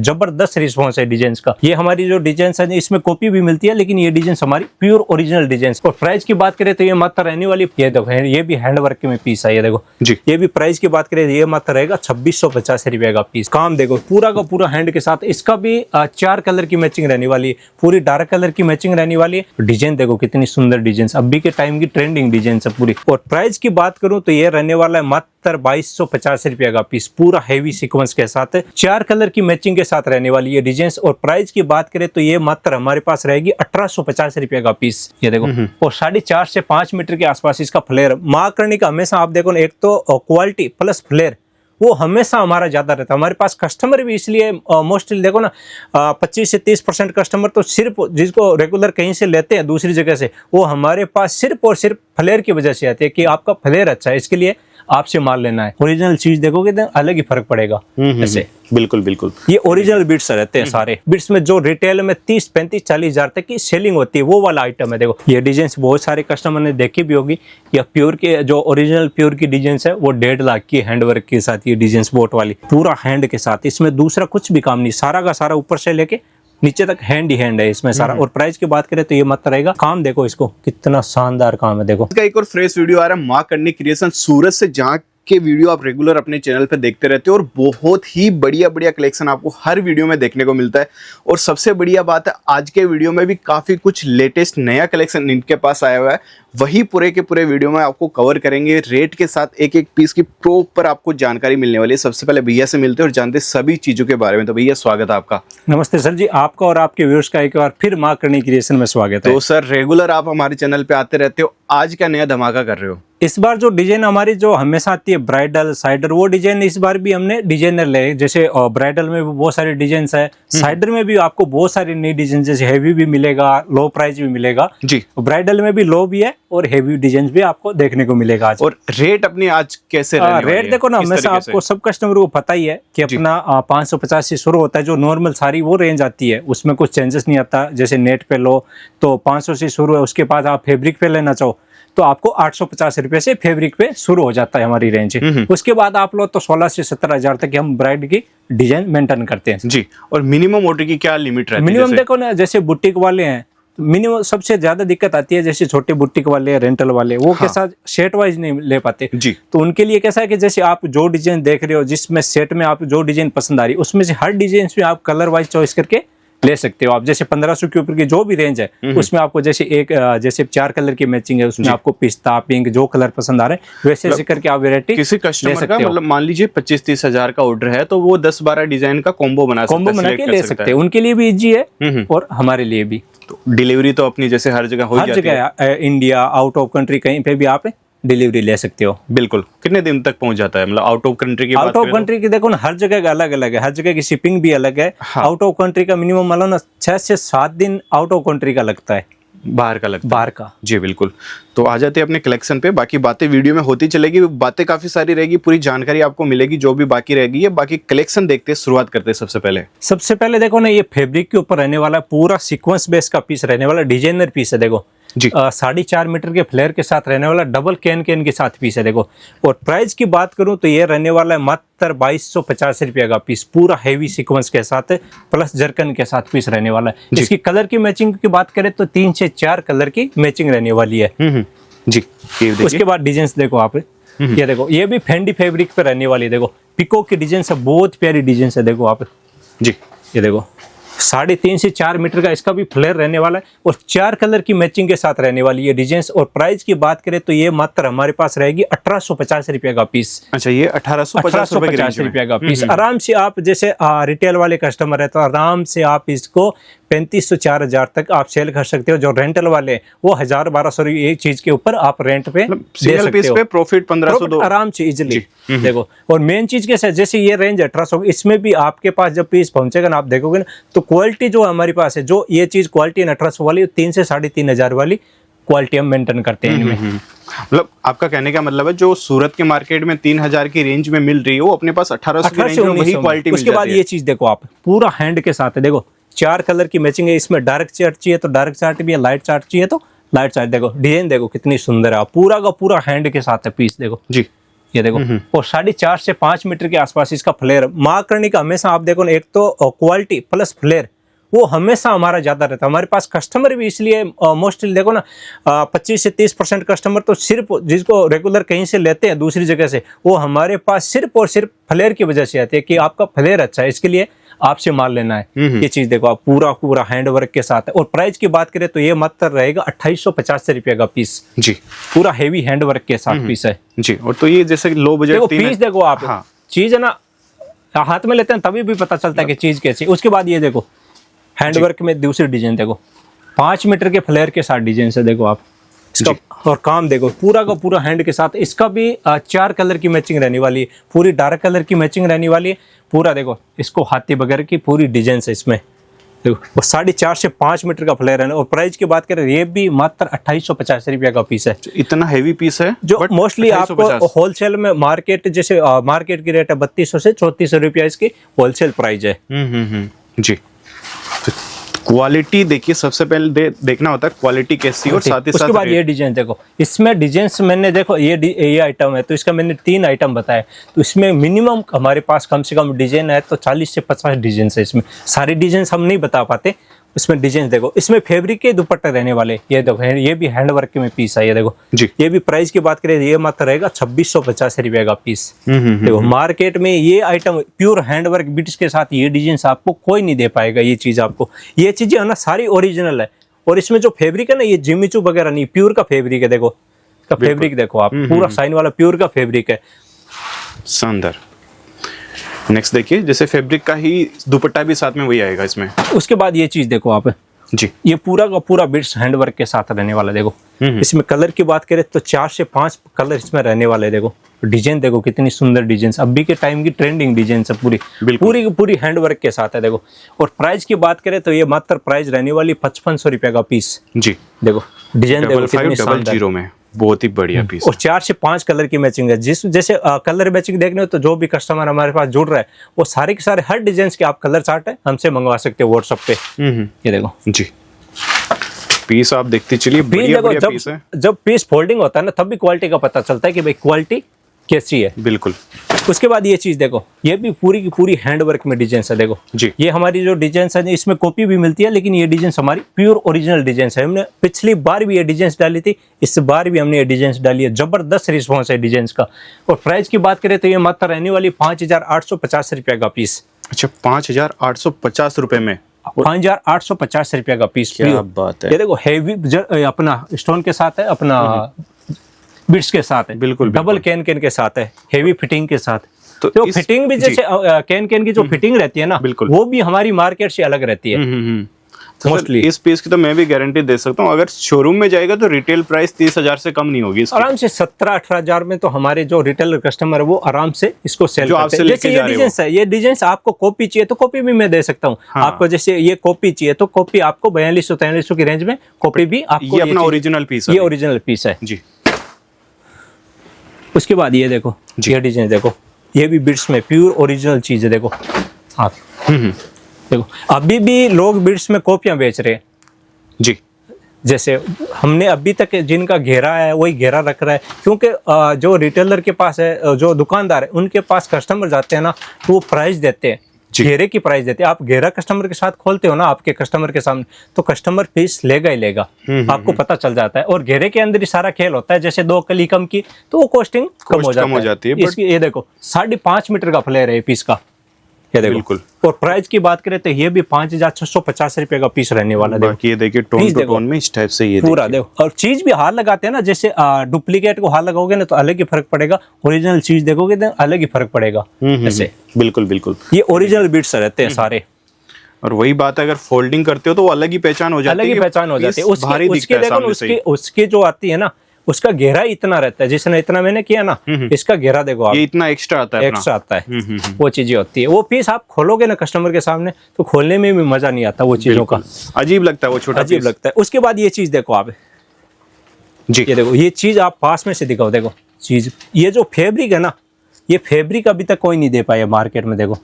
जबरदस्त रिस्पॉन्स है डिजाइन का। ये हमारी जो डिजाइन है इसमें कॉपी भी मिलती है, लेकिन ये डिजाइन हमारी प्योर ओरिजिनल डिजाइन। और प्राइस की बात करें तो ये मात्र रहने वाली, ये देखो ये भी हैंडवर्क में पीस है, ये देखो जी। ये भी प्राइस की बात करें ये मात्र रहेगा 2650 रुपए का पीस। काम देखो पूरा का पूरा हैंड के साथ। इसका भी 4 कलर की मैचिंग रहने वाली है, पूरी डार्क कलर की मैचिंग रहने वाली है। डिजाइन देखो कितनी सुंदर डिजाइन, अभी के टाइम की ट्रेंडिंग डिजाइन है पूरी। और प्राइस की बात करूं तो ये रहने वाला है मात्र 2250 रुपए का पीस, पूरा हेवी सीक्वेंस के साथ है, 4 कलर की मैचिंग के साथ रहने वाली है डिजाइन। और प्राइस की बात करें तो ये मात्र हमारे पास रहेगी 1850 रुपए का पीस। ये देखो और 4.5 से 5 मीटर के आसपास इसका फ्लेयर। मार्क करने का हमेशा आप देखो ना, एक तो क्वालिटी प्लस फ्लेयर वो हमेशा हमारा ज्यादा रहता है। हमारे पास कस्टमर भी इसलिए मोस्टली देखो ना 25 से 30% कस्टमर तो सिर्फ जिसको रेगुलर कहीं से लेते हैं दूसरी जगह से, वो हमारे पास सिर्फ और सिर्फ फ्लेयर की वजह से आते हैं कि आपका फ्लेयर अच्छा है, इसके लिए आपसे माल लेना है। ओरिजिनल चीज देखोगे तो अलग ही फर्क पड़ेगा। ऐसे बिल्कुल बिल्कुल ये ओरिजिनल बिट्स रहते हैं सारे। बिट्स में जो रिटेल में 30, 35, 40 हजार तक की सेलिंग होती है वो वाला आइटम है। देखो ये डिजाइन बहुत सारे कस्टमर ने देखी भी होगी। या प्योर के जो ओरिजिनल प्योर की डिजाइन है वो 1.5 लाख की हैंडवर्क के साथ, ये डिजाइन बोट वाली पूरा हैंड के साथ। इसमें दूसरा कुछ भी काम नहीं, सारा का सारा ऊपर से लेके नीचे तक हैंड ही हैंड है इसमें सारा। और प्राइस की बात करें तो ये मत रहेगा। काम देखो इसको कितना शानदार काम है। देखो इसका एक और फ्रेश वीडियो आ रहा है माँ करनी क्रिएशन सूरत से, जहाँ के वीडियो आप रेगुलर अपने चैनल पे देखते रहते हो और बहुत ही बढ़िया बढ़िया कलेक्शन आपको हर वीडियो में देखने को मिलता है। और सबसे बढ़िया बात है आज के वीडियो में भी काफी कुछ लेटेस्ट नया कलेक्शन इनके पास आया हुआ है, वही पूरे के पूरे वीडियो में आपको कवर करेंगे रेट के साथ। एक एक पीस की प्रॉपर आपको जानकारी मिलने वाली है। सबसे पहले भैया से मिलते हैं और जानते सभी चीजों के बारे में। तो भैया स्वागत है आपका। नमस्ते सर जी, आपका और आपके व्यूअर्स का एक बार फिर माँ करनी क्रिएशन में स्वागत है। तो सर रेगुलर आप हमारे चैनल पे आते रहते हो, आज क्या नया धमाका कर रहे हो? इस बार जो डिजाइन हमारी जो हमेशा आती है ब्राइडल साइडर, वो डिजाइन इस बार भी हमने डिजाइनर ले। जैसे ब्राइडल में भी बहुत सारे डिजाइन है, साइडर में भी आपको बहुत सारी नई डिजाइन, जैसे हेवी भी मिलेगा, लो प्राइस भी मिलेगा जी। ब्राइडल में भी लो भी है और हेवी डिजाइन भी आपको देखने को मिलेगा आज। और रेट अपनी आज कैसे रेट देखो ना, हमेशा आपको सब कस्टमर को पता ही है कि अपना 550 से शुरू होता है। जो नॉर्मल सारी वो रेंज आती है, उसमें कुछ चेंजेस नहीं आता। जैसे नेट पे लो तो 500 से शुरू है, उसके बाद आप फैब्रिक पे लेना चाहो तो आपको 850 रुपए से फैब्रिक पे शुरू हो जाता है हमारी रेंज। उसके बाद आप लो तो 16 से 17 हजार तक हम ब्राइड की डिजाइन मेंटेन करते हैं जी। और मिनिमम ऑर्डर की क्या लिमिट रहती है? मिनिमम देखो ना, जैसे बुटीक वाले हैं मिनिमम सबसे ज्यादा दिक्कत आती है, जैसे छोटे बुटीक वाले रेंटल वाले, वो कैसा सेट वाइज नहीं ले पाते जी। तो उनके लिए कैसा है कि जैसे आप जो डिजाइन देख रहे हो, जिसमें सेट में आप जो डिजाइन पसंद आ रही है, उसमें से हर डिजाइन में आप कलर वाइज चॉइस करके ले सकते हो आप। जैसे 1500 के ऊपर की जो भी रेंज है उसमें आपको जैसे जैसे 4 कलर की मैचिंग है, उसमें आपको पिस्ता पिंक जो कलर पसंद आ रहे हैं वैसे ऐसे करके आप वैरायटी किसी कस्टमर का मतलब मान लीजिए 25-30 हजार का ऑर्डर है तो वो 10-12 डिजाइन का कॉम्बो बना के ले सकते हैं। उनके लिए भी इजी है और हमारे लिए भी। डिलीवरी तो अपनी जैसे हर जगह हो जाती है, हर जगह इंडिया आउट ऑफ कंट्री कहीं पे भी आप डिलीवरी ले सकते हो। बिल्कुल। कितने दिन तक पहुंच जाता है? मतलब आउट ऑफ कंट्री की आउट ऑफ कंट्री की देखो ना, हर जगह का अलग अलग है, हर जगह की शिपिंग भी अलग है। आउट ऑफ कंट्री का मिनिमम मान लो ना 6 से 7 दिन आउट ऑफ कंट्री का लगता है, बाहर का लगता है। बाहर का जी बिल्कुल। तो आ जाते हैं अपने कलेक्शन पे, बाकी बातें वीडियो में होती चलेगी, बातें काफी सारी रहेगी, पूरी जानकारी आपको मिलेगी जो भी बाकी रहेगी। ये बाकी कलेक्शन देखते हैं, शुरुआत करते हैं। सबसे पहले देखो ना, ये फैब्रिक के ऊपर रहने वाला पूरा सीक्वेंस बेस का पीस रहने वाला डिजाइनर पीस है। देखो जी 4.5 मीटर के फ्लेयर के साथ रहने वाला डबल कैन के साथ पीस है। देखो और प्राइस की बात करूं तो ये रहने वाला है मात्र 2250 रुपए का पीस, पूरा हेवी सीक्वेंस के साथ प्लस जरकन के साथ पीस रहने वाला है। इसकी कलर की मैचिंग की बात करें तो 3 से 4 कलर की मैचिंग रहने वाली है जी। उसके बाद डिजाइन देखो आप, ये देखो ये भी फेंडी फैब्रिक पे रहने वाली है। देखो पिको की डिजाइन है, बहुत प्यारी डिजाइन है। देखो आप जी, ये देखो 3.5 से 4 मीटर का इसका भी फ्लेयर रहने वाला है और 4 कलर की मैचिंग के साथ रहने वाली है डिजाइन। और प्राइस की बात करें तो ये मात्र हमारे पास रहेगी 1850 रुपए का पीस। अच्छा, ये 1850 रुपए का पीस। आराम से आप जैसे रिटेल वाले कस्टमर है तो आराम से आप इसको 3500 से 4000 तक आप सेल कर सकते हो। जो रेंटल वाले हैं वो 1000-1200 एक चीज के ऊपर आप रेंट पे दे सकते हो। पे प्रॉफिट 1500 आराम से इजिली। देखो और मेन चीज कैसे, जैसे ये रेंज 1800, इसमें भी आपके पास जब पीस पहुंचेगा ना, आप देखोगे ना तो क्वालिटी जो हमारे पास है, जो ये चीज क्वालिटी है 1800 वाली, 3 से 3500 वाली क्वालिटी हम मेंटेन करते हैं इनमें। मतलब आपका कहने का मतलब है जो सूरत के मार्केट में 3000 की रेंज में मिल रही है वो अपने पास 1800 की रेंज में वही क्वालिटी। उसके बाद ये चीज देखो आप, पूरा हैंड के साथ है। देखो 4 कलर की मैचिंग है, इसमें डार्क चार्ट चाहिए तो डार्क चार्ट भी है, लाइट चार्ट चाहिए तो लाइट चार्ट। देखो डिजाइन देखो कितनी सुंदर है, पूरा का पूरा हैंड के साथ है पीस। देखो जी ये देखो, और 4.5 से 5 मीटर के आसपास इसका फ्लेयर मार्क करने का हमेशा आप देखो ना, एक तो क्वालिटी प्लस फ्लेयर वो हमेशा हमारा ज्यादा रहता है। हमारे पास कस्टमर भी इसलिए मोस्टली देखो ना 25 से 30% कस्टमर तो सिर्फ जिसको रेगुलर कहीं से लेते हैं दूसरी जगह से, वो हमारे पास सिर्फ और सिर्फ फ्लेयर की वजह से आते हैं कि आपका फ्लेयर अच्छा है, इसके लिए आपसे माल लेना है। ये चीज देखो आप, पूरा हैंडवर्क के साथ है। और प्राइस की बात करें तो ये मात्र रहेगा 2850 रुपये का पीस जी, पूरा हेवी हैंडवर्क के साथ पीस है जी। और तो ये जैसे लो बजट देखो पीस देखो आप, हाँ। चीज है ना हाथ में लेते हैं तभी भी पता चलता है कि चीज कैसी। उसके बाद ये देखो हैंडवर्क में दूसरी डिजाइन देखो, 5 मीटर के फ्लेयर के साथ डिजाइन है देखो आप इसका, और काम देखो पूरा का पूरा हैंड के साथ। इसका भी 4 कलर की मैचिंग रहने वाली है, पूरी डार्क कलर की मैचिंग रहने वाली है। पूरा देखो इसको हाथी वगैरह की पूरी डिजाइन है इसमें देखो, वो 4.5 से 5 मीटर का फ्लेयर है। और प्राइस की बात करें ये भी मात्र 2850 रुपये का पीस है। इतना हैवी पीस है जो मोस्टली आपको होलसेल में मार्केट जैसे मार्केट की रेट है 3200 से 3400 रुपया इसकी होलसेल प्राइस है जी। क्वालिटी देखिए, सबसे पहले देखना होता है क्वालिटी कैसी, और साथ ही साथ उसके बाद ये डिजाइन देखो, इसमें डिजाइन मैंने देखो ये आइटम है तो इसका मैंने 3 आइटम बताया, तो इसमें मिनिमम हमारे पास कम से कम डिजाइन है तो 40 से 50 डिजाइन है। इसमें सारी डिजाइन हम नहीं बता पाते, इसमें डिजाइन देखो। इसमें फैब्रिक के दुपट्टे रहने वाले, ये देखो ये भी हैंडवर्क में पीस है। ये देखो जी, ये भी प्राइस की बात करें ये मात्र रहेगा 2650 रुपये का पीस। देखो मार्केट में ये आइटम प्योर हैंडवर्क बीट्स के साथ ये डिजाइन आपको कोई नहीं दे पाएगा। ये चीज आपको, ये चीजें है ना सारी ओरिजिनल है। और इसमें जो फैब्रिक है ना ये जिमीचू वगैरह नहीं, प्योर का फैब्रिक है। देखो इसका फैब्रिक देखो आप, पूरा साइन वाला प्योर का फैब्रिक है, शानदार। नेक्स्ट देखिए, जैसे फैब्रिक का ही दुपट्टा भी साथ में वही आएगा इसमें। उसके बाद ये चीज देखो आप जी, ये पूरा का पूरा बिट्स हैंडवर्क के साथ रहने वाला। देखो इसमें कलर की बात करें तो 4 से 5 कलर इसमें रहने वाले। देखो डिजाइन देखो कितनी सुंदर डिजाइन, अभी के टाइम की ट्रेंडिंग डिजाइन है पूरी हैंडवर्क के साथ है। देखो और प्राइस की बात करें तो ये मात्र प्राइस रहने वाली 5500 रुपये का पीस जी। देखो डिजाइन देखो कितनी शानदार में, बहुत ही बढ़िया पीस। और 4 से 5 कलर की मैचिंग है। जिस जैसे कलर मैचिंग देखने हो तो जो भी कस्टमर हमारे पास जुड़ रहा है वो सारे के सारे हर डिजाइन के आप कलर चार्ट है हमसे मंगवा सकते हो व्हाट्सएप पे। ये देखो जी, पीस आप देखते चलिए, बढ़िया पीस है। जब पीस फोल्डिंग होता है ना तब भी क्वालिटी का पता चलता है कि भाई क्वालिटी कैसी है। बिल्कुल। उसके बाद ये चीज देखो, ये भी पूरी की पूरी हैंडवर्क में डिजाइन है। देखो जी, ये हमारी जो डिजाइन है इसमें कॉपी भी मिलती है, लेकिन ये डिजाइन हमारी प्योर ओरिजिनल डिजाइन है। हमने पिछली बार भी ये डिजाइन डाली थी, इस बार भी हमने ये डिजाइन डाली है। जबरदस्त रिस्पॉन्स है डिजाइन का। और प्राइस की बात करें तो ये मात्र रहने वाली 5850 रुपये का पीस। अच्छा, 5850 रुपए में 5850 रुपये का पीस। क्या बात है। ये देखो हेवी अपना स्टोन के साथ है, अपना बिट्स के साथ है, बिल्कुल डबल कैन के साथ है, हेवी फिटिंग के साथ। तो फिटिंग भी जैसे कैन की जो फिटिंग रहती है ना, बिल्कुल वो भी हमारी मार्केट से अलग रहती है मोस्टली। इस पीस की तो मैं भी गारंटी दे सकता हूँ, अगर शोरूम में जाएगा तो रिटेल प्राइस 30,000 से कम नहीं होगी। आराम से 17-18 हजार में तो हमारे जो रिटेल कस्टमर है वो आराम से इसको सेल करते हैं। जैसे ये डिजाइन है, ये डिजाइन आपको कॉपी चाहिए तो कॉपी भी मैं दे सकता हूँ। आपको जैसे ये कॉपी चाहिए तो कॉपी आपको 4200-4300 की रेंज में कॉपी भी आपको। ये अपना ओरिजिनल पीस है, ये ओरिजिनल पीस है जी। उसके बाद ये देखो ये डिजाइन देखो, ये भी बिट्स में प्योर ओरिजिनल चीज है। देखो आप देखो, अभी भी लोग बिट्स में कॉपियां बेच रहे हैं जी। जैसे हमने अभी तक जिनका घेरा है वही घेरा रख रहा है, क्योंकि जो रिटेलर के पास है, जो दुकानदार है उनके पास कस्टमर जाते हैं ना तो वो प्राइस देते हैं, घेरे की प्राइस देते हैं। आप घेरा कस्टमर के साथ खोलते हो ना आपके कस्टमर के सामने, तो कस्टमर पीस लेगा ही लेगा, आपको पता चल जाता है। और घेरे के अंदर ही सारा खेल होता है। जैसे 2 कली कम की तो वो कॉस्टिंग कम हो जाती है। इसकी ये देखो 5.5 मीटर का फ्लेयर है पीस का, ये देखो बिल्कुल। और प्राइस की बात करें तो ये भी 5650 रुपए का पीस रहने वाला है। ये देखिए टोन टू टोन में इस टाइप से ये पूरा देखो। और चीज भी हाथ लगाते हैं ना, जैसे डुप्लीकेट को हाथ लगाओगे ना तो अलग ही फर्क पड़ेगा, ओरिजिनल चीज देखोगे तो अलग ही फर्क पड़ेगा ऐसे। बिल्कुल बिल्कुल, ये ओरिजिनल बीट्स रहते हैं सारे। और वही बात है, अगर फोल्डिंग करते हो तो वो अलग ही पहचान हो जाती है, अलग ही पहचान हो जाती है। उसके देखो उसकी जो आती है ना उसका घेरा इतना रहता है, जिसने इतना मैंने किया ना इसका घेरा देखो आप, ये इतना एक्स्ट्रा आता है, वो चीजें होती है। वो पीस आप खोलोगे ना कस्टमर के सामने तो खोलने में भी मजा नहीं आता, वो चीजों का अजीब लगता है, वो छोटा अजीब लगता है। उसके बाद ये चीज देखो आप जी, ये देखो ये चीज आप पास में से दिखाओ। देखो चीज, ये जो फैब्रिक है ना, ये फैब्रिक अभी तक कोई नहीं दे पाया मार्केट में। देखो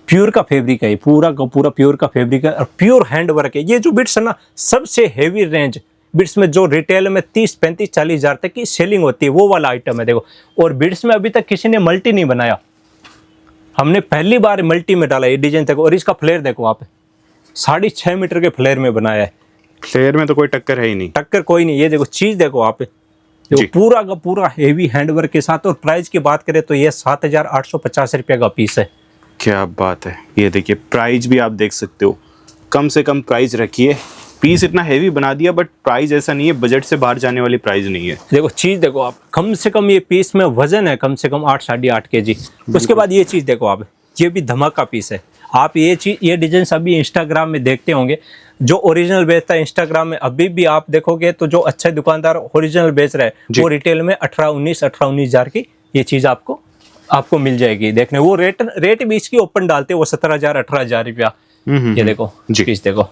प्योर का फैब्रिक है, पूरा का पूरा प्योर का फैब्रिक है और प्योर हैंड वर्क है। ये जो बिट्स है ना सबसे हेवी रेंज बिट्स में जो रिटेल में 30, 35, 40 हजार तक की सेलिंग होती है वो वाला आइटम है देखो। और बिट्स में अभी तक किसी ने मल्टी नहीं बनाया, हमने पहली बार मल्टी में डाला ये डिजाइन देखो। और इसका फ्लेयर देखो आप, 6.5 मीटर के फ्लेयर में बनाया है। फ्लेयर में तो कोई टक्कर है ही नहीं, टक्कर कोई नहीं। ये देखो चीज देखो आप, जो पूरा का पूरा हेवी हैंडवर्क के साथ। और प्राइस की बात करें तो ये 7,850 रुपये का पीस है। क्या बात है। ये देखिए प्राइस भी आप देख सकते हो, कम से कम प्राइस रखी है। पीस इतना हेवी बना दिया बट प्राइस ऐसा नहीं है, बजट से बाहर जाने वाली प्राइस नहीं है। देखो चीज देखो आप, कम से कम ये पीस में वजन है कम से कम 8, 8.5 kg। उसके बाद ये चीज देखो आप, ये भी धमाका पीस है। आप ये चीज, ये डिजाइन अभी इंस्टाग्राम में देखते होंगे, जो ओरिजिनल बेचता है इंस्टाग्राम में अभी भी आप देखोगे तो जो अच्छे दुकानदार ओरिजिनल बेच रहे हैं वो रिटेल में 18-19 हजार की ये चीज आपको मिल जाएगी। देखने वो रेट भी इसकी ओपन डालते हैं वो 17,000, 18,000 रुपया। ये देखो पीस देखो।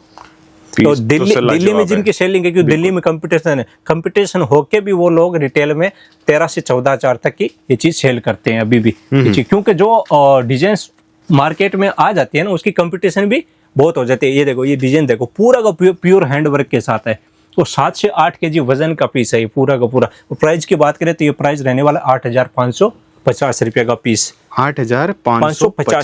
तो दिल्ली में जिनकी सेलिंग है, क्योंकि दिल्ली में कंपटीशन है, कंपटीशन होके भी वो लोग रिटेल में 13 से 14 हजार तक की ये चीज सेल करते हैं अभी भी। क्योंकि जो डिजाइन मार्केट में आ जाती है ना, उसकी कंपटीशन भी बहुत हो जाती है। ये देखो ये डिजाइन देखो, पूरा का प्योर हैंडवर्क के साथ है। तो 7 से 8 kg वजन का पीस है ये पूरा का पूरा। प्राइस की बात करें तो ये प्राइस रहने वाला 8,550 रुपये का पीस। 8,550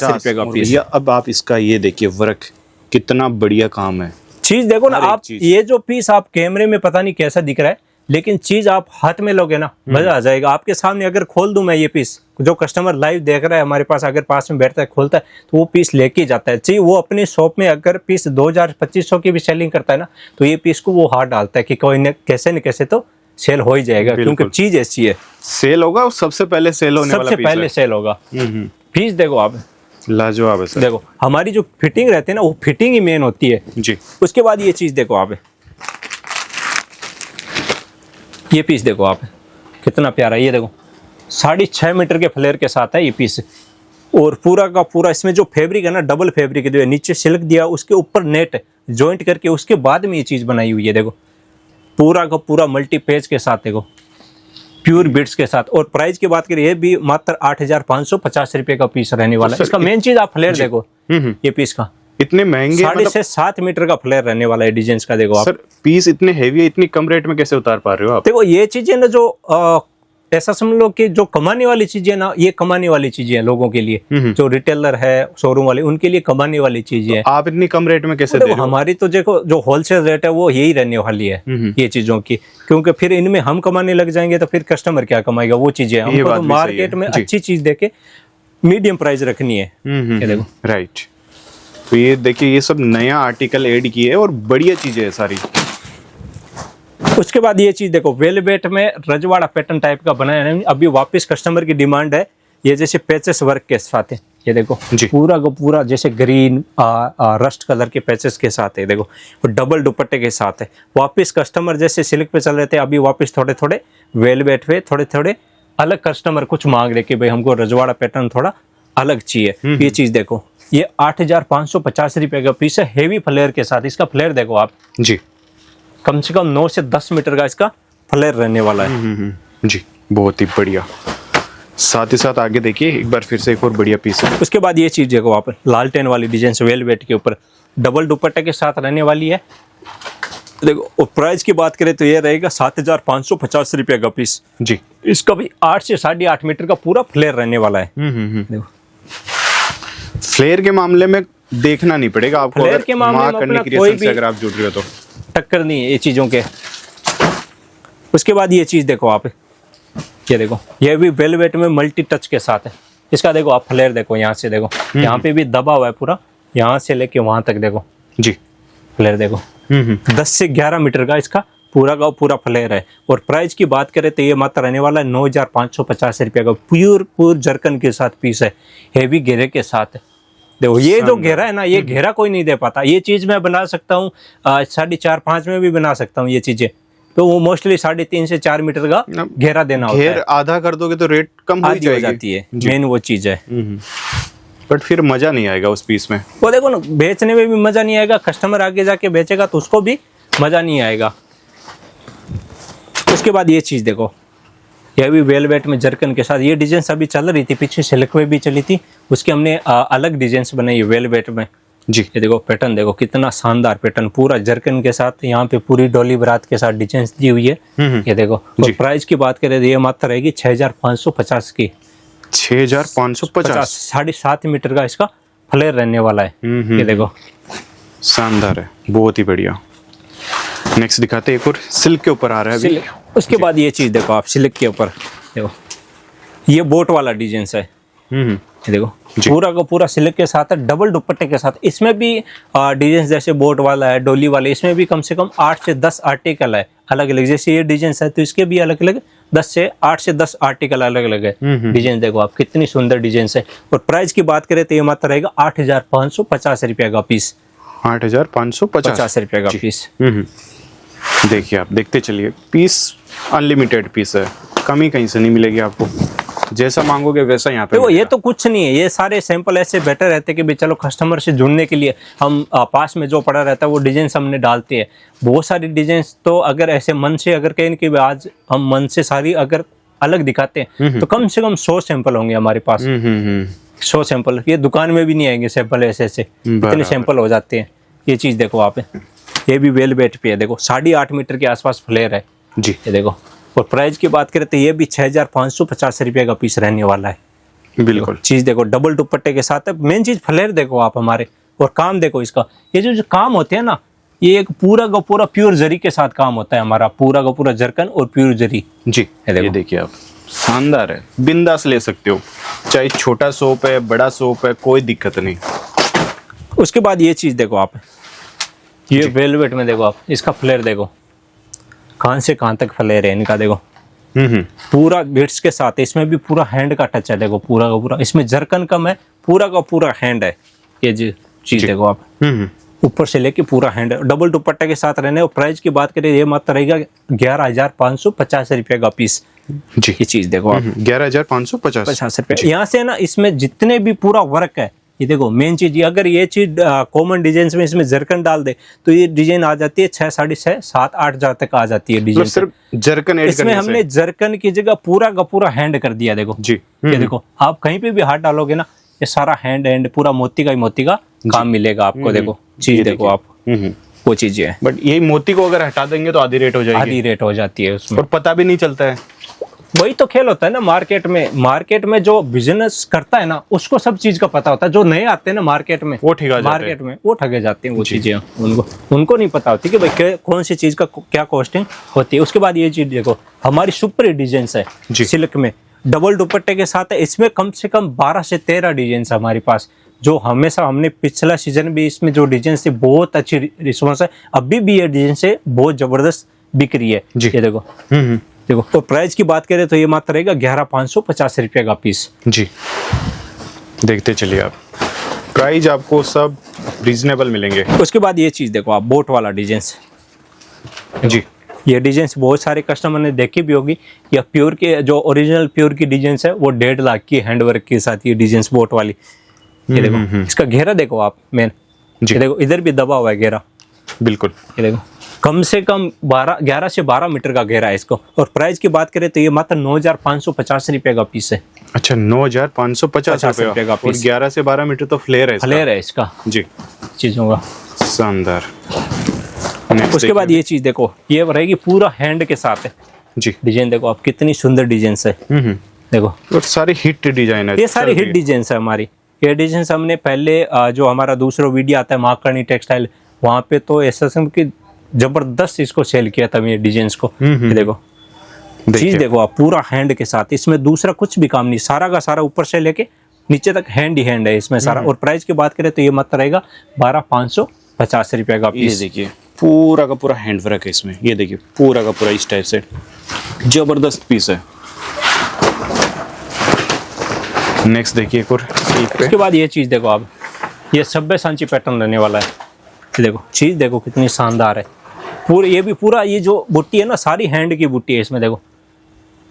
रुपये का पीस। अब आप इसका ये देखिए वर्क, कितना बढ़िया काम है। चीज देखो ना आप, ये जो पीस आप कैमरे में पता नहीं कैसा दिख रहा है, लेकिन चीज आप हाथ में लोगे ना मजा आ जाएगा। आपके सामने अगर खोल दूं मैं ये पीस, जो कस्टमर लाइव देख रहा है हमारे पास, अगर पास में बैठता है खोलता है तो वो पीस लेके जाता है। चाहिए वो अपनी शॉप में अगर पीस 2,000-2,500 की भी सेलिंग करता है ना, तो ये पीस को वो हाथ डालता है कि कोई न कैसे तो सेल हो ही जाएगा, क्योंकि चीज ऐसी है। सेल होगा, सबसे पहले सेल होने वाला सबसे पहले सेल होगा। पीस देखो आप, लाजवाब है सर। देखो हमारी जो फिटिंग रहती है ना, वो फिटिंग ही मेन होती है जी। उसके बाद ये चीज देखो आप, ये पीस देखो आप कितना प्यारा। ये देखो 6.5 मीटर के फ्लेयर के साथ है ये पीस। और पूरा का पूरा इसमें जो फैब्रिक है ना, डबल फैब्रिक है, नीचे सिल्क दिया, उसके ऊपर नेट जॉइंट करके उसके बाद में ये चीज बनाई हुई है। देखो पूरा का पूरा मल्टी पेज के साथ, देखो प्योर बिट्स के साथ। और प्राइस की बात करें ये भी मात्र 8,550 रुपये का पीस रहने वाला है। इसका मेन चीज आप फ्लेयर देखो, ये पीस का इतने महंगे 6.5-7 मीटर का फ्लेयर रहने वाला है डिजाइन का। देखो आप सर, पीस इतने हेवी है, इतनी कम रेट में कैसे उतार पा रहे हो आप? देखो ये चीजें ना, जो ऐसा समझ लो कि जो कमाने वाली चीजें ना, ये कमाने वाली चीजें हैं लोगों के लिए, जो रिटेलर है शोरूम वाले, उनके लिए कमाने वाली चीजें हैं। आप इतनी कम रेट में कैसे दे रहे हो? हमारी तो देखो जो होलसेल रेट है वो यही रहने वाली है ये चीजों की, क्योंकि फिर इनमें हम कमाने लग जाएंगे तो फिर कस्टमर क्या कमाएगा? वो चीजें हमको तो मार्केट में अच्छी चीज देके मीडियम प्राइस रखनी है। ये देखो राइट। तो ये देखिए, ये सब नया आर्टिकल ऐड किए है और बढ़िया चीजें है सारी। उसके बाद ये चीज देखो, वेलवेट में रजवाड़ा पैटर्न टाइप का बनाया है, अभी वापस कस्टमर की डिमांड है। ये जैसे पैचेस वर्क के साथ है, ये देखो पूरा का पूरा जैसे ग्रीन रस्ट कलर के पैचेस के साथ है। देखो डबल दुपट्टे के साथ है। वापस कस्टमर जैसे सिल्क पे चल रहे थे, अभी वापस थोड़े थोड़े वेलवेट पे थोड़े अलग कस्टमर कुछ मांग रहे कि भाई हमको रजवाड़ा पैटर्न थोड़ा अलग चाहिए। ये चीज देखो, ये 8,550 रुपये का पीस है, हेवी फ्लेयर के साथ। इसका फ्लेयर देखो आप जी, कम से कम 9 से 10 मीटर का इसका फ्लेयर रहने वाला है। जी, बहुत ही बढ़िया। साथ ही साथ आगे देखिए एक बार फिर से एक और बढ़िया पीस है। उसके बाद ये चीज देखो आप, लालटेन वाली डिजाइन से वेलवेट के ऊपर डबल दुपट्टे के साथ रहने वाली है। देखो और प्राइस की बात करें तो ये रहेगा 7,550 रुपये का पीस जी। इसका भी 8 से 8.5 मीटर का पूरा फ्लेयर रहने वाला है। देखो फ्लेयर के मामले में देखना नहीं पड़ेगा आपको, फ्लेयर के मामले में कोई भी अगर आप जुड़ रहे हो तो टक्कर नहीं है ये चीजों के। उसके बाद ये चीज देखो आप, ये देखो ये भी वेलवेट में मल्टी टच के साथ है। इसका देखो आप फ्लेयर देखो, यहाँ से देखो, यहाँ पे भी दबा हुआ है पूरा, यहाँ से लेके वहां तक देखो जी। फ्लेयर देखो 10 से 11 मीटर का इसका पूरा का पूरा फ्लेयर है। और प्राइस की बात करें तो ये मात्र रहने वाला है 9,550 रुपये का। प्योर जरकन के साथ पीस है, हेवी घेरे के साथ है। देखो ये जो घेरा है ना, ये घेरा कोई नहीं दे पाता। ये चीज मैं बना सकता हूँ 4.5-5 में भी बना सकता हूँ ये चीजें, तो वो मोस्टली 3.5 से 4 मीटर का घेरा देना होता है। आधा कर दोगे तो रेट कम हो जाती है, मेन वो चीज है। बट फिर मजा नहीं आएगा उस पीस में। वो देखो ना, बेचने में भी मजा नहीं आएगा, कस्टमर आगे जाके बेचेगा तो उसको भी मजा नहीं आएगा। उसके बाद ये चीज देखो, यह भी वेलवेट में जरकन के साथ। ये डिजाइन अभी चल रही थी, पीछे सिल्क में भी चली थी, उसके हमने अलग डिजाइन बनाई है वेलवेट में। जी। ये देखो पैटर्न, देखो कितना शानदार पैटर्न, पूरा जरकन के साथ, यहाँ पे पूरी डोली बरात के साथ डिजाइन दी हुई है। ये देखो। और प्राइस की बात करें तो ये मात्र रहेगी 6550 की। 6550, 7.5 मीटर का इसका फ्लेयर रहने वाला है। ये देखो शानदार है, बहुत ही बढ़िया। नेक्स्ट दिखाते हैं, एक और सिल्क के ऊपर आ रहा है अभी। उसके बाद ये चीज देखो आप, सिल्क के ऊपर देखो, ये बोट वाला डिजाइन है। ये देखो पूरा का पूरा सिल्क के साथ है, डबल दुपट्टे के साथ। इसमें भी डिजाइन जैसे बोट वाला है, डोली वाले, इसमें भी कम से कम 8 से 10 आर्टिकल है अलग अलग। जैसे ये डिजाइन है तो इसके भी अलग अलग 8 से 10 आर्टिकल अलग अलग है। डिजाइन देखो आप, कितनी सुंदर डिजाइन है। और प्राइस की बात करें तो ये मात्र रहेगा 8550 रुपये का पीस। 8550 रुपये का पीस। देखिए आप देखते चलिए, पीस अनलिमिटेड पीस है, कमी कहीं से नहीं मिलेगी आपको, जैसा मांगोगे वैसा यहाँ पे। देखो ये तो कुछ नहीं है, ये सारे सैंपल ऐसे बेटर रहते हैं कि भाई चलो कस्टमर से जुड़ने के लिए हम पास में जो पड़ा रहता है वो डिजाइन हमने डालते हैं। बहुत सारी डिजाइन तो अगर ऐसे मन से अगर कहें कि आज हम मन से सारी अगर अलग दिखाते हैं तो कम से कम 100 सैंपल होंगे हमारे पास। 100 सैंपल, ये दुकान में भी नहीं आएंगे सैंपल ऐसे ऐसे, इतने सैंपल हो जाते हैं। ये चीज देखो आप, ये भी वेलवेट पे है, देखो 8.5 मीटर के आसपास फ्लेयर है जी। ये देखो। और प्राइस की बात करें तो ये भी 6550 रुपये का पीस रहने वाला है। बिल्कुल। चीज देखो डबल दुपट्टे के साथ है। मेन चीज फ्लेयर देखो आप हमारे, और काम देखो इसका, ये जो काम होते हैं ना, ये एक पूरा का पूरा प्योर जरी के साथ काम होता है हमारा, पूरा का पूरा जरकन और प्योर जरी जी। ये देखिए आप, शानदार है, बिंदास ले सकते हो, चाहे छोटा सोप है बड़ा सोप है, कोई दिक्कत नहीं। उसके बाद ये चीज देखो आप, ये वेलवेट में देखो आप, इसका फ्लेयर देखो, कहां से कहां तक फ्लेयर है इनका, देखो पूरा बिट्स के साथ है। इसमें भी पूरा हैंड का टच है, देखो पूरा का पूरा, इसमें जरकन कम है, पूरा का पूरा हैंड है। ये चीज देखो आप, ऊपर से लेके पूरा हैंड है, डबल दुपट्टे के साथ रहने। और प्राइस की बात करें ये मात्र रहेगा 11,550 रुपये का पीस जी। ये चीज देखो आप, 11,550 रुपये। यहाँ से ना इसमें जितने भी पूरा वर्क है, ये देखो मेन चीज, अगर ये चीज कॉमन डिजाइन में इसमें जरकन डाल दे तो ये डिजाइन आ जाती है 6, 6.5, 7, 8 हजार तक आ जाती है डिजाइन। सिर्फ जरकन ऐड इसमें हमने जरकन की जगह पूरा का पूरा हैंड कर दिया, देखो जी। ये देखो आप कहीं पे भी हाथ डालोगे ना, ये सारा हैंड पूरा मोती का काम मिलेगा आपको। देखो चीज देखो आप, वो चीजें है। बट यही मोती को अगर हटा देंगे तो आधी रेट हो जाएगी, आधी रेट हो जाती है उसमें, और पता भी नहीं चलता है। वही तो खेल होता है ना मार्केट में जो बिजनेस करता है ना उसको सब चीज का पता होता है। जो नए आते हैं ना मार्केट में, वो ठगा वो ठगे जाते हैं। वो चीजें उनको नहीं पता होती कि भाई कौन सी चीज का क्या कॉस्टिंग होती है। उसके बाद ये चीज देखो, हमारी सुपर डिजाइन है सिल्क में, डबल दुपट्टे के साथ है। इसमें कम से कम 12 से 13 डिजाइन है हमारे पास, जो हमेशा हमने पिछला सीजन भी इसमें जो डिजाइन से बहुत अच्छी रिस्पॉन्स है, अभी भी ये डिजाइन से बहुत जबरदस्त बिक रही है। ये देखो देखो। तो प्राइस की बात करें तो ये मात्र रहेगा 11,550 रुपये का पीस जी। देखते चलिए आप, प्राइस आपको सब रीजनेबल मिलेंगे। उसके बाद ये चीज देखो आप, बोट वाला डिजाइन जी। ये डिजाइन बहुत सारे कस्टमर ने देखी भी होगी। या प्योर के जो ओरिजिनल प्योर की डिजाइन है वो 1.5 लाख की हैंडवर्क के साथ ये डिजाइन बोट वाली। ये देखो इसका घेरा देखो आप, मेन ये देखो, इधर भी दबा हुआ है घेरा। बिल्कुल। ये देखो कम से कम 11 से 12 मीटर का घेरा है इसको। और प्राइस की बात करें तो ये मात्र 9,550 रुपये का पीस है। अच्छा, 9,550 रुपये का पीस। 11 से 12 मीटर तो फ्लेयर है इसका जी, चीजों का। शानदार। उसके बाद ये चीज देखो, ये रहेगी पूरा हैंड के साथ है जी। डिजाइन देखो आप, कितनी सुंदर डिजाइन है। देखो और सारी हिट डिजाइन है, ये सारी हिट डिजाइन है हमारी। ये डिजाइन हमने पहले जो हमारा दूसरा वीडियो आता है माकर्णी टेक्सटाइल, वहाँ पे तो ऐसा की जबरदस्त इसको सेल किया था ये डिजाइन्स को। ये देखो चीज देखो आप, पूरा हैंड के साथ, इसमें दूसरा कुछ भी काम नहीं, सारा का सारा ऊपर से लेके नीचे तक हैंड ही हैंड है इसमें सारा। और प्राइस की बात करें तो ये मात्र रहेगा 12,550 रुपये का पीस। देखिए पूरा का पूरा हैंड वर्क है इसमें, ये देखिए पूरा का पूरा इस टाइप से जबरदस्त पीस है। नेक्स्ट देखिए एक और। उसके बाद ये चीज देखो आप, ये सभ्य सांची पैटर्न रहने वाला है। देखो चीज देखो कितनी शानदार है। पूरे ये भी पूरा ये जो बुट्टी है ना, सारी हैंड की बुट्टी है इसमें, देखो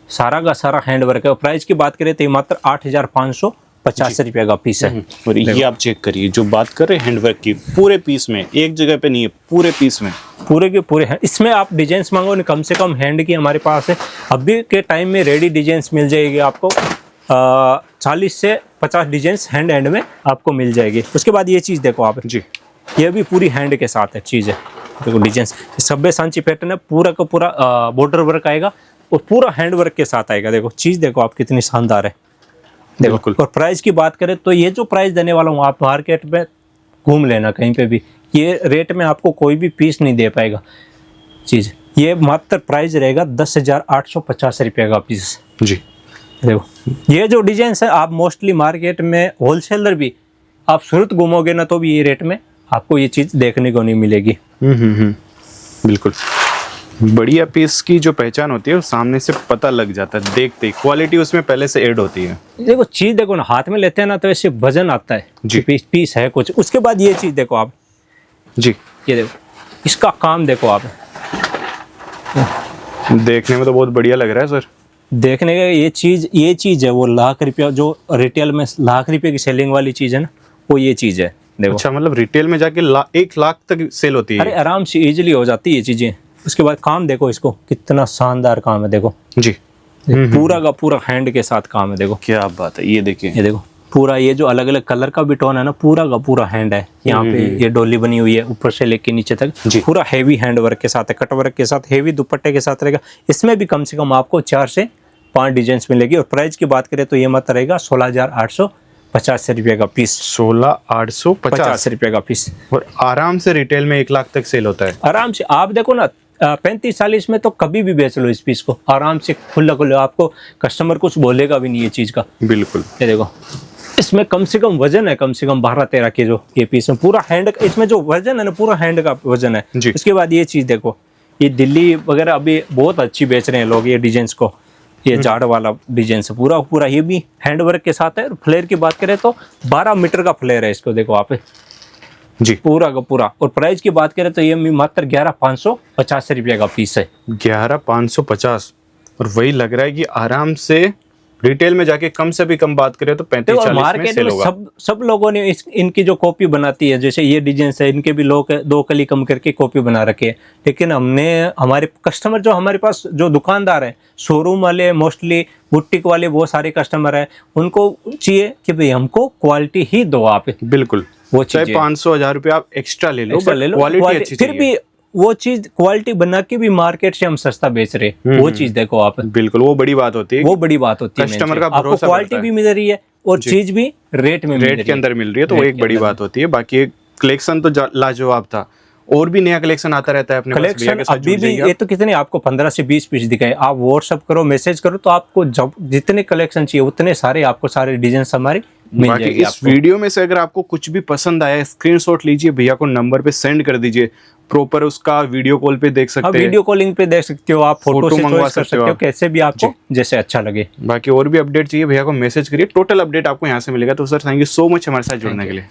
सारा का सारा हैंड वर्क है। प्राइस की बात करें तो ये मात्र 8,550 रुपये का पीस है। और ये आप चेक करिए, जो बात कर रहे हैं हैंडवर्क की, पूरे पीस में, एक जगह पे नहीं है, पूरे पीस में, पूरे के पूरे हैं। इसमें आप डिजाइन मांगो कम से कम हैंड की हमारे पास है। अभी के टाइम में रेडी डिजाइन मिल जाएगी आपको 40 से 50 डिजाइन हैंड में आपको मिल जाएगी। उसके बाद ये चीज़ देखो आप जी, ये भी पूरी हैंड के साथ है चीज़ है। देखो डिजाइन सब्बे सांची पैटर्न है, पूरा का पूरा बॉर्डर वर्क आएगा और पूरा हैंड वर्क के साथ आएगा। देखो चीज़ देखो आप कितनी शानदार है। देखो और प्राइस की बात करें तो ये जो प्राइस देने वाला हूँ आप मार्केट में घूम लेना कहीं पे भी, ये रेट में आपको कोई भी पीस नहीं दे पाएगा चीज़। ये मात्र प्राइस रहेगा 10,850 रुपये का पीस जी। देखो ये जो डिजाइन है आप मोस्टली मार्केट में होलसेलर भी आप सूरत घूमोगे ना तो भी ये रेट में आपको ये चीज़ देखने को नहीं मिलेगी। बिल्कुल बढ़िया पीस की जो पहचान होती है वो सामने से पता लग जाता है, देखते ही क्वालिटी उसमें पहले से ऐड होती है। देखो चीज़ देखो ना, हाथ में लेते हैं ना तो ऐसे वजन आता है जी। पीस है कुछ। उसके बाद ये चीज़ देखो आप जी, ये देखो इसका काम देखो आप, देखने में तो बहुत बढ़िया लग रहा है सर। देखने का ये चीज़ है वो लाख रुपया जो रिटेल में लाख रुपये की सेलिंग वाली चीज़ है ना, वो ये चीज़ है। देखो अच्छा, मतलब रिटेल में जाके 1 लाख तक सेल होती है? अरे आराम से इजीली हो जाती है ये चीज़ें। उसके बाद काम देखो इसको कितना शानदार काम है। देखो जी, पूरा का पूरा हैंड के साथ काम है। देखो क्या बात है, ये देखिए, ये देखो पूरा ये जो अलग अलग कलर का भी टोन है ना, पूरा का पूरा हैंड है। यहाँ पे ये डोली बनी हुई है ऊपर से लेके नीचे तक, पूरा हेवी हैंड वर्क के साथ है, कट वर्क के साथ, हेवी दुपट्टे के साथ रहेगा। इसमें भी कम से कम आपको 4 से 5 डिजाइन मिलेगी। और प्राइस की बात करें तो ये मत रहेगा 16,850 रुपये का पीस। 16,850 रुपये का पीस। और आराम से रिटेल में 1 लाख तक सेल होता है आराम से। आप देखो ना 35-40 में तो कभी भी बेच लो इस पीस को आराम से, खुला खुला, आपको कस्टमर कुछ बोलेगा भी नहीं ये चीज़ का। बिल्कुल। ये देखो इसमें कम से कम वजन है कम से कम 12-13 के जो ये पीस में पूरा हैंड, इसमें जो वजन है ना पूरा हैंड का वजन है। उसके बाद ये चीज़ देखो, ये दिल्ली वगैरह अभी बहुत अच्छी बेच रहे हैं लोग ये डिजाइंस को, ये जाड़ वाला डिजाइन से पूरा पूरा ये भी हैंड वर्क के साथ है। और फ्लेयर की बात करें तो 12 मीटर का फ्लेयर है इसको, देखो आप जी, पूरा का पूरा। और प्राइस की बात करें तो ये मात्र 11,550 रुपये का पीस है। 11,550। और वही लग रहा है कि आराम से रिटेल में जाके कम से भी कम बात करें तो 35-40 में मार्केट सेल में होगा। सब लोगों ने इनकी जो कॉपी बनाती है, जैसे ये डिजाइन है इनके भी लोग 2 कली कम करके कॉपी बना रखे है। लेकिन हमने हमारे कस्टमर जो हमारे पास जो दुकानदार हैं, शोरूम वाले, मोस्टली बुटीक वाले, बहुत सारे कस्टमर हैं, उनको चाहिए कि भाई हमको क्वालिटी ही दो आप। बिल्कुल, वो चाहे 500-1000 रुपये आप एक्स्ट्रा ले लो, क्वालिटी अच्छी फिर भी वो चीज क्वालिटी बना के भी मार्केट से हम सस्ता बेच रहे, वो चीज देखो आप। बिल्कुल, वो बड़ी बात होती है, वो बड़ी बात होती है। कस्टमर का आपको भरोसा क्वालिटी भी मिल रही है और चीज भी रेट में रेट के अंदर मिल रही है, तो वो एक बड़ी बात होती है। बाकी कलेक्शन तो लाजवाब था, और भी नया कलेक्शन आता रहता है अपने पास। कलेक्शन अभी भी ये तो कितने आपको 15 से 20 पीस दिखाए। आप व्हाट्सएप करो, मैसेज करो, तो आपको जब जितने कलेक्शन चाहिए उतने सारे आपको सारे डिजाइन हमारे मिल जाएगी। इस वीडियो में से अगर आपको कुछ भी पसंद आया, स्क्रीनशॉट लीजिए, भैया को नंबर पे सेंड कर दीजिए, प्रॉपर उसका वीडियो कॉल पे देख सकते हैं, वीडियो कॉलिंग पे देख सकते हो, आप फोटो मंगवा सकते हो, कैसे भी आपको जैसे अच्छा लगे। बाकी और भी अपडेट चाहिए भैया को मैसेज करिए, टोटल अपडेट आपको यहाँ से मिलेगा। तो sir thank you so much हमारे साथ जुड़ने के लिए।